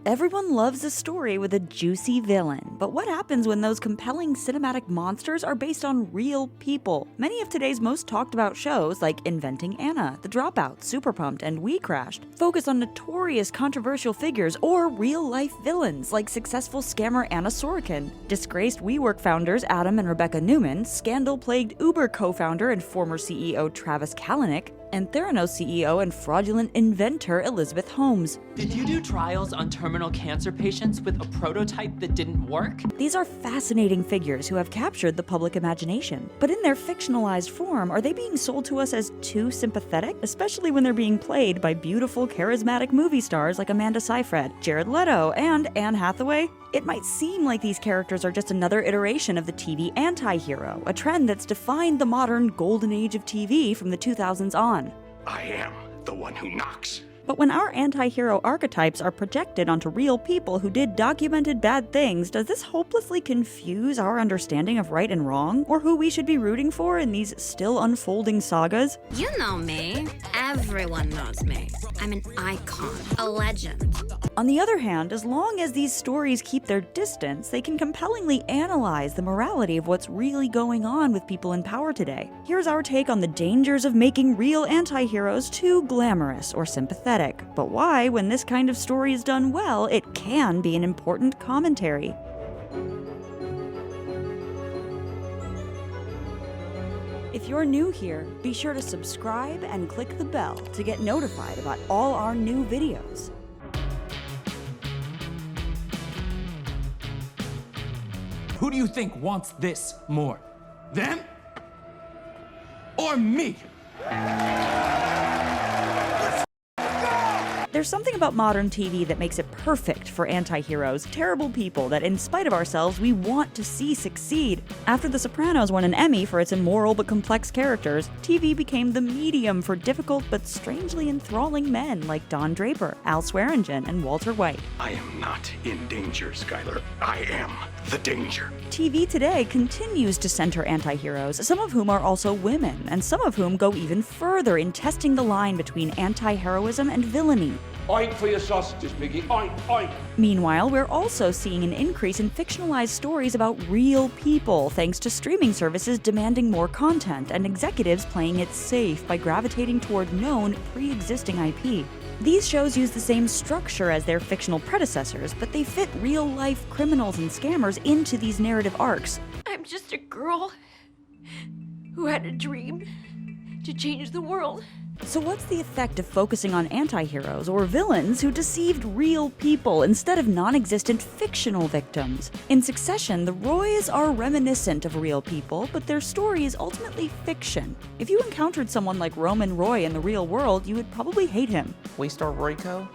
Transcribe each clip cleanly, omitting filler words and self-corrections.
Everyone loves a story with a juicy villain, but what happens when those compelling cinematic monsters are based on real people? Many of today's most talked about shows, like Inventing Anna, The Dropout, SuperPumped, and WeCrashed, focus on notorious controversial figures or real-life villains, like successful scammer Anna Sorokin, disgraced WeWork founders Adam and Rebecca Newman, scandal-plagued Uber co-founder and former CEO Travis Kalanick, and Theranos CEO and fraudulent inventor Elizabeth Holmes. Did you do trials on terminal cancer patients with a prototype that didn't work? These are fascinating figures who have captured the public imagination. But in their fictionalized form, are they being sold to us as too sympathetic? Especially when they're being played by beautiful, charismatic movie stars like Amanda Seyfried, Jared Leto, and Anne Hathaway? It might seem like these characters are just another iteration of the TV anti-hero, a trend that's defined the modern golden age of TV from the 2000s on. I am the one who knocks. But when our anti-hero archetypes are projected onto real people who did documented bad things, does this hopelessly confuse our understanding of right and wrong, or who we should be rooting for in these still unfolding sagas? You know me. Everyone knows me. I'm an icon, a legend. On the other hand, as long as these stories keep their distance, they can compellingly analyze the morality of what's really going on with people in power today. Here's our take on the dangers of making real anti-heroes too glamorous or sympathetic, but why, when this kind of story is done well, it can be an important commentary. If you're new here, be sure to subscribe and click the bell to get notified about all our new videos. Who do you think wants this more? Them? Or me? There's something about modern TV that makes it perfect for anti-heroes, terrible people that, in spite of ourselves, we want to see succeed. After The Sopranos won an Emmy for its immoral but complex characters, TV became the medium for difficult but strangely enthralling men like Don Draper, Al Swearingen, and Walter White. I am not in danger, Skylar. I am the danger. TV today continues to center anti-heroes, some of whom are also women, and some of whom go even further in testing the line between anti-heroism and villainy. Oink for your sausages, Biggie. Oink, oink. Meanwhile, we're also seeing an increase in fictionalized stories about real people, thanks to streaming services demanding more content and executives playing it safe by gravitating toward known, pre-existing IP. These shows use the same structure as their fictional predecessors, but they fit real-life criminals and scammers into these narrative arcs. I'm just a girl who had a dream to change the world. So what's the effect of focusing on anti-heroes or villains who deceived real people instead of non-existent fictional victims? In Succession, the Roys are reminiscent of real people, but their story is ultimately fiction. If you encountered someone like Roman Roy in the real world, you would probably hate him. Waystar Royco,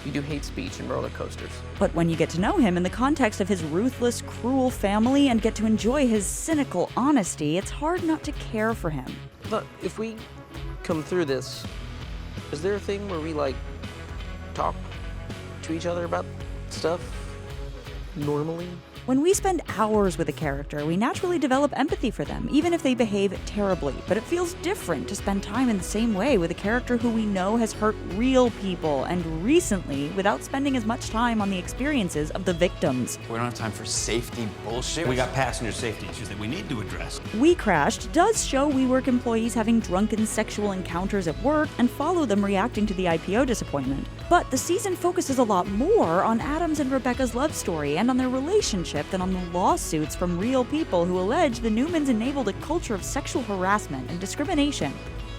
you do hate speech and roller coasters. But when you get to know him in the context of his ruthless, cruel family and get to enjoy his cynical honesty, it's hard not to care for him. But if we come through this, is there a thing where we, like, talk to each other about stuff normally? When we spend hours with a character, we naturally develop empathy for them, even if they behave terribly. But it feels different to spend time in the same way with a character who we know has hurt real people, and recently, without spending as much time on the experiences of the victims. We don't have time for safety bullshit. We got passenger safety issues that we need to address. WeCrashed does show WeWork employees having drunken sexual encounters at work and follow them reacting to the IPO disappointment. But the season focuses a lot more on Adam's and Rebecca's love story and on their relationship than on the lawsuits from real people who allege the Newmans enabled a culture of sexual harassment and discrimination.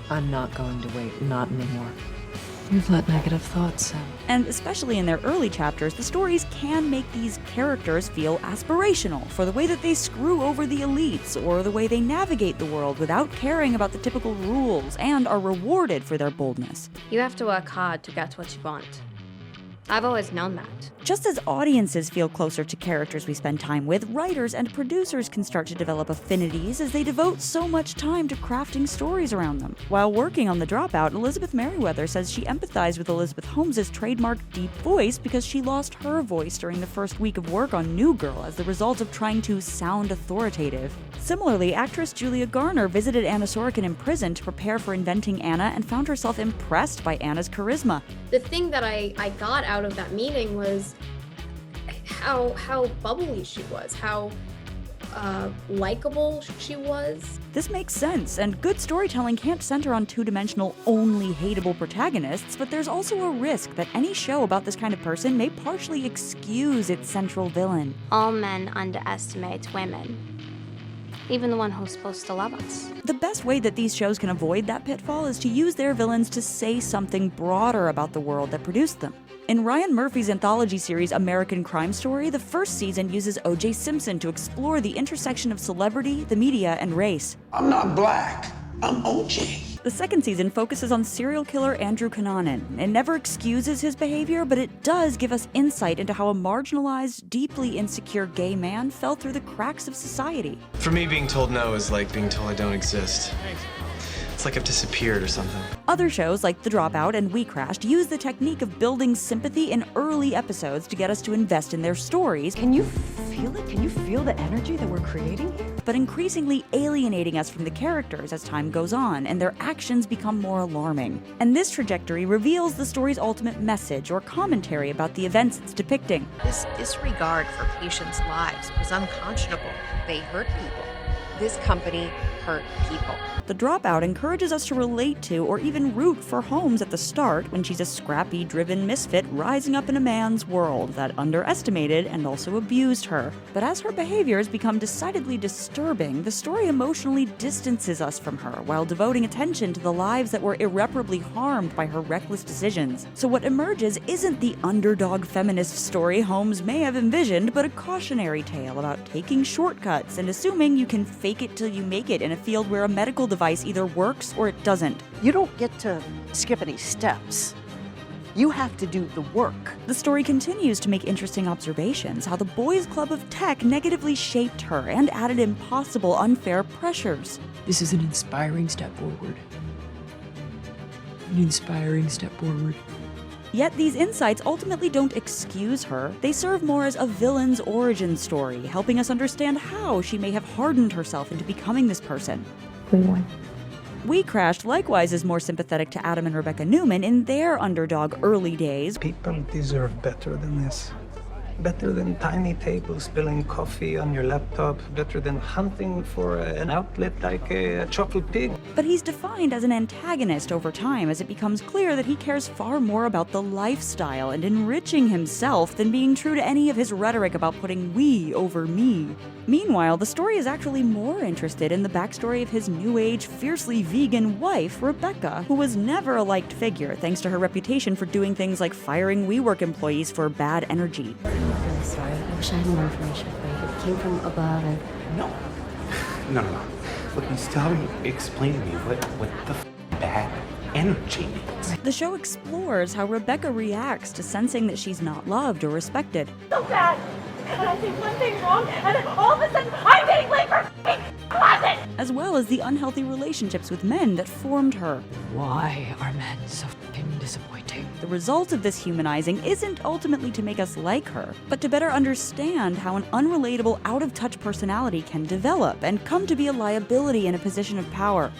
I'm not going to wait, not anymore. You've let negative thoughts in. And especially in their early chapters, the stories can make these characters feel aspirational for the way that they screw over the elites or the way they navigate the world without caring about the typical rules and are rewarded for their boldness. You have to work hard to get what you want. I've always known that. Just as audiences feel closer to characters we spend time with, writers and producers can start to develop affinities as they devote so much time to crafting stories around them. While working on The Dropout, Elizabeth Merriweather says she empathized with Elizabeth Holmes' trademark deep voice because she lost her voice during the first week of work on New Girl as the result of trying to sound authoritative. Similarly, actress Julia Garner visited Anna Sorokin in prison to prepare for Inventing Anna and found herself impressed by Anna's charisma. The thing that I got out of that meeting was how bubbly she was, how likable she was. This makes sense, and good storytelling can't center on two-dimensional, only hateable protagonists, but there's also a risk that any show about this kind of person may partially excuse its central villain. All men underestimate women. Even the one who's supposed to love us. The best way that these shows can avoid that pitfall is to use their villains to say something broader about the world that produced them. In Ryan Murphy's anthology series American Crime Story, the first season uses O.J. Simpson to explore the intersection of celebrity, the media, and race. I'm not black. I'm O.J. The second season focuses on serial killer Andrew Cunanan. It never excuses his behavior, but it does give us insight into how a marginalized, deeply insecure gay man fell through the cracks of society. For me, being told no is like being told I don't exist. It's like I've disappeared or something. Other shows like The Dropout and WeCrashed use the technique of building sympathy in early episodes to get us to invest in their stories. Can you feel it? Can you feel the energy that we're creating here? But increasingly alienating us from the characters as time goes on, and their actions become more alarming. And this trajectory reveals the story's ultimate message or commentary about the events it's depicting. This disregard for patients' lives was unconscionable. They hurt people. This company hurt people. The Dropout encourages us to relate to or even root for Holmes at the start when she's a scrappy, driven misfit rising up in a man's world that underestimated and also abused her. But as her behaviors become decidedly disturbing, the story emotionally distances us from her while devoting attention to the lives that were irreparably harmed by her reckless decisions. So what emerges isn't the underdog feminist story Holmes may have envisioned, but a cautionary tale about taking shortcuts and assuming you can fake it till you make it in a field where a medical device either works or it doesn't. You don't get to skip any steps. You have to do the work. The story continues to make interesting observations, how the boys' club of tech negatively shaped her and added impossible, unfair pressures. This is an inspiring step forward. An inspiring step forward. Yet these insights ultimately don't excuse her. They serve more as a villain's origin story, helping us understand how she may have hardened herself into becoming this person. We won. WeCrashed likewise is more sympathetic to Adam and Rebecca Newman in their underdog early days. People deserve better than this. Better than tiny tables spilling coffee on your laptop. Better than hunting for an outlet like a chocolate pig. But he's defined as an antagonist over time as it becomes clear that he cares far more about the lifestyle and enriching himself than being true to any of his rhetoric about putting we over me. Meanwhile, the story is actually more interested in the backstory of his new age, fiercely vegan wife, Rebecca, who was never a liked figure thanks to her reputation for doing things like firing WeWork employees for bad energy. I'm really sorry. I wish I had more information for you. It came from above and... No. Look, you still haven't explained to me what the bad energy means. The show explores how Rebecca reacts to sensing that she's not loved or respected. So bad! And I think one thing's wrong, and then all of a sudden, I'm getting late for closet! As well as the unhealthy relationships with men that formed her. Why are men so disappointing? The result of this humanizing isn't ultimately to make us like her, but to better understand how an unrelatable, out-of-touch personality can develop and come to be a liability in a position of power.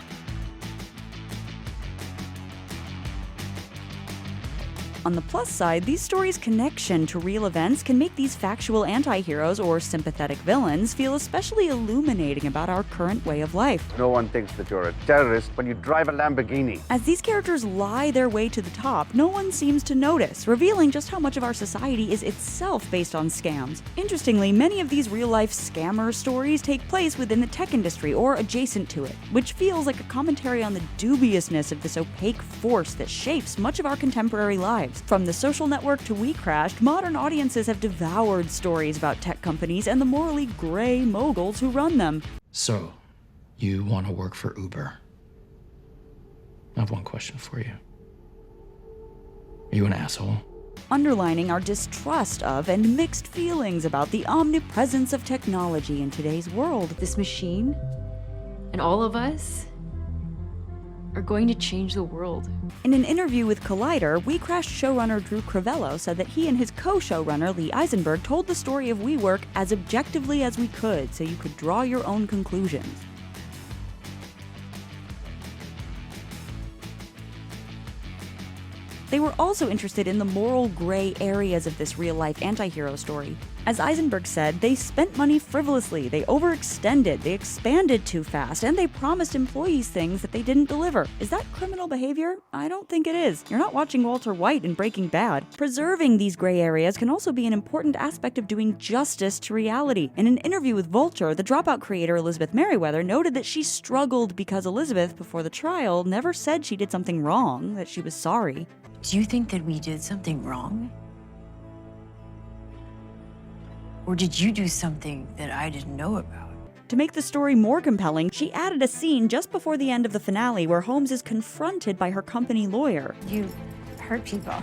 On the plus side, these stories' connection to real events can make these factual anti-heroes or sympathetic villains feel especially illuminating about our current way of life. No one thinks that you're a terrorist when you drive a Lamborghini. As these characters lie their way to the top, no one seems to notice, revealing just how much of our society is itself based on scams. Interestingly, many of these real-life scammer stories take place within the tech industry or adjacent to it, which feels like a commentary on the dubiousness of this opaque force that shapes much of our contemporary lives. From The Social Network to WeCrashed, modern audiences have devoured stories about tech companies and the morally gray moguls who run them. So, you want to work for Uber? I have one question for you. Are you an asshole? Underlining our distrust of and mixed feelings about the omnipresence of technology in today's world. This machine and all of us are going to change the world. In an interview with Collider, WeCrashed showrunner Drew Crivello said that he and his co-showrunner Lee Eisenberg told the story of WeWork as objectively as we could, so you could draw your own conclusions. They were also interested in the moral gray areas of this real-life anti-hero story. As Eisenberg said, they spent money frivolously, they overextended, they expanded too fast, and they promised employees things that they didn't deliver. Is that criminal behavior? I don't think it is. You're not watching Walter White in Breaking Bad. Preserving these gray areas can also be an important aspect of doing justice to reality. In an interview with Vulture, the Dropout creator Elizabeth Merriweather noted that she struggled because Elizabeth, before the trial, never said she did something wrong, that she was sorry. Do you think that we did something wrong? Or did you do something that I didn't know about? To make the story more compelling, she added a scene just before the end of the finale where Holmes is confronted by her company lawyer. You hurt people.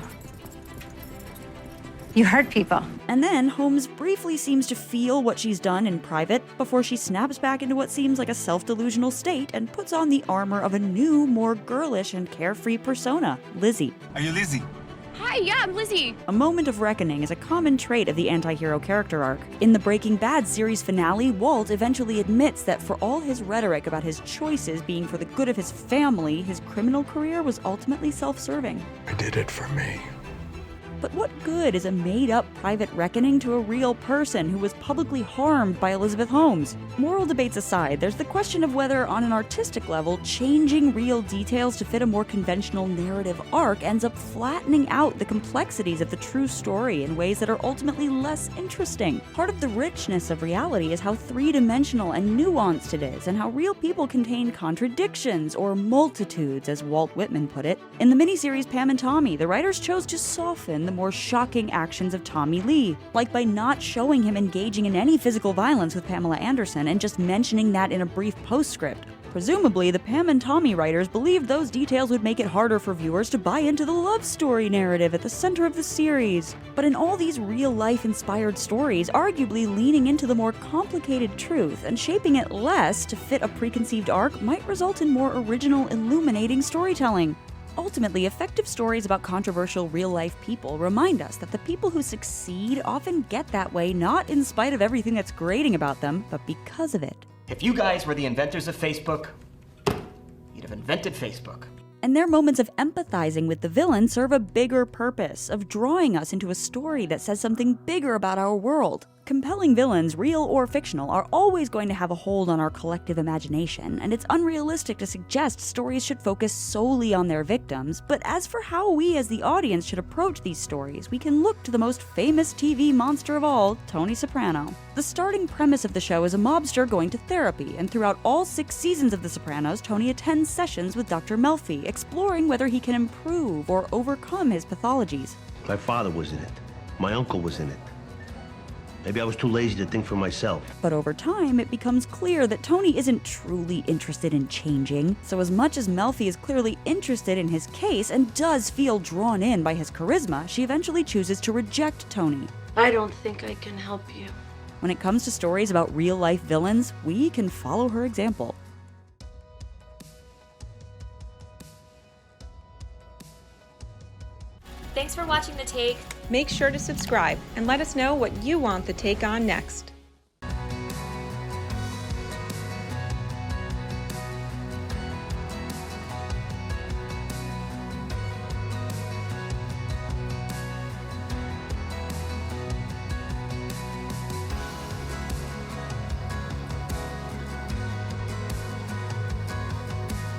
You hurt people. And then Holmes briefly seems to feel what she's done in private before she snaps back into what seems like a self-delusional state and puts on the armor of a new, more girlish and carefree persona, Lizzie. Are you Lizzie? Hi, yeah, I'm Lizzie. A moment of reckoning is a common trait of the anti-hero character arc. In the Breaking Bad series finale, Walt eventually admits that for all his rhetoric about his choices being for the good of his family, his criminal career was ultimately self-serving. I did it for me. But what good is a made-up private reckoning to a real person who was publicly harmed by Elizabeth Holmes? Moral debates aside, there's the question of whether, on an artistic level, changing real details to fit a more conventional narrative arc ends up flattening out the complexities of the true story in ways that are ultimately less interesting. Part of the richness of reality is how three-dimensional and nuanced it is, and how real people contain contradictions, or multitudes, as Walt Whitman put it. In the miniseries Pam and Tommy, the writers chose to soften the more shocking actions of Tommy Lee, like by not showing him engaging in any physical violence with Pamela Anderson and just mentioning that in a brief postscript. Presumably, the Pam and Tommy writers believed those details would make it harder for viewers to buy into the love story narrative at the center of the series. But in all these real-life inspired stories, arguably leaning into the more complicated truth and shaping it less to fit a preconceived arc might result in more original, illuminating storytelling. Ultimately, effective stories about controversial real-life people remind us that the people who succeed often get that way not in spite of everything that's grating about them, but because of it. If you guys were the inventors of Facebook, you'd have invented Facebook. And their moments of empathizing with the villain serve a bigger purpose, of drawing us into a story that says something bigger about our world. Compelling villains, real or fictional, are always going to have a hold on our collective imagination, and it's unrealistic to suggest stories should focus solely on their victims. But as for how we as the audience should approach these stories, we can look to the most famous TV monster of all, Tony Soprano. The starting premise of the show is a mobster going to therapy, and throughout all 6 seasons of The Sopranos, Tony attends sessions with Dr. Melfi, exploring whether he can improve or overcome his pathologies. My father was in it. My uncle was in it. Maybe I was too lazy to think for myself. But over time, it becomes clear that Tony isn't truly interested in changing. So as much as Melfi is clearly interested in his case and does feel drawn in by his charisma, she eventually chooses to reject Tony. I don't think I can help you. When it comes to stories about real-life villains, we can follow her example. Thanks for watching The Take. Make sure to subscribe and let us know what you want The Take on next.